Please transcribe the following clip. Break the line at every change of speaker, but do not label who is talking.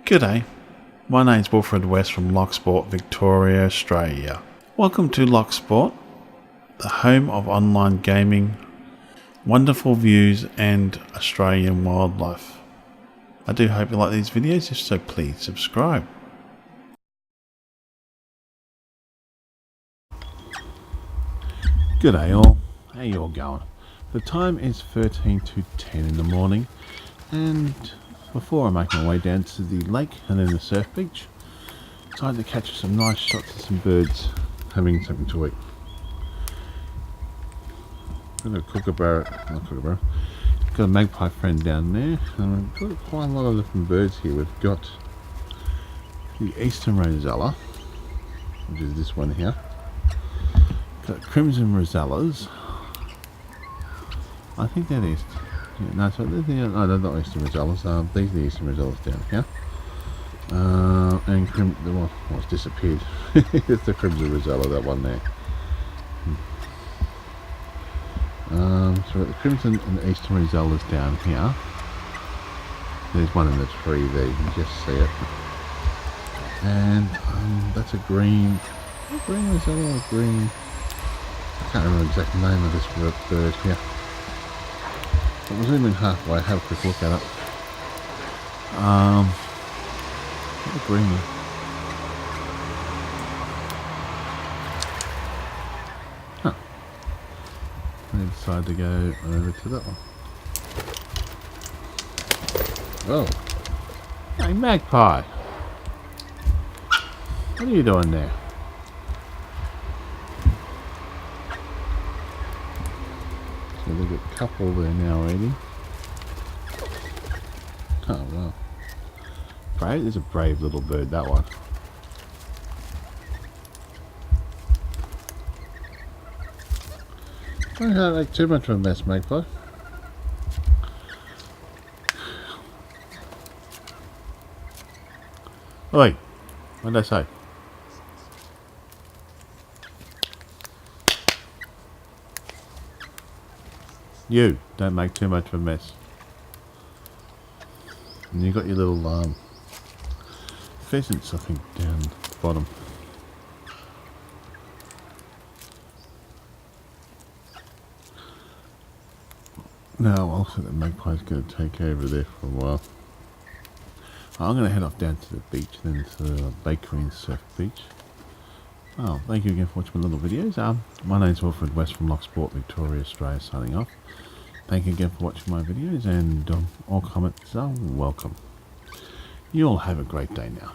G'day, my name's Wilfred West from Loch Sport, Victoria, Australia. Welcome to Loch Sport, the home of online gaming, wonderful views and Australian wildlife. I do hope you like these videos, if so please subscribe. G'day all, how you all going? The time is 13 to 10 in the morning, and before I make my way down to the lake and then the surf beach, decided to catch some nice shots of some birds having something to eat. Got a kookaburra, got a magpie friend down there, and we've got quite a lot of different birds here. We've got the eastern rosella, which is this one here. Got crimson rosellas. I think that is. Yeah, no, so they're not eastern rosellas. These are the eastern rosellas down here. And it's disappeared. It's the crimson rosella, that one there. So we've got the crimson and the eastern rosellas down here. There's one in the tree there, you can just see it. And that's a green rosella or green. I can't remember the exact name of this bird here. But we'll zoom in halfway, have a quick look at it. The green one. Huh. I decided to go over to that one. Oh. Hey, magpie. What are you doing there? So there's a couple there now eating. Oh wow. Brave, there's a brave little bird, that one. I can't make too much of a mess, magpie. Oi, what did I say? You don't make too much of a mess. And you got your little pheasants, I think, down the bottom. Now, also the magpie's going to take over there for a while. I'm going to head off down to the beach, then to the bakery and surf beach. Well, thank you again for watching my little videos. My name's Wilfred West from Loch Sport, Victoria, Australia, signing off. Thank you again for watching my videos, and all comments are welcome. You all have a great day now.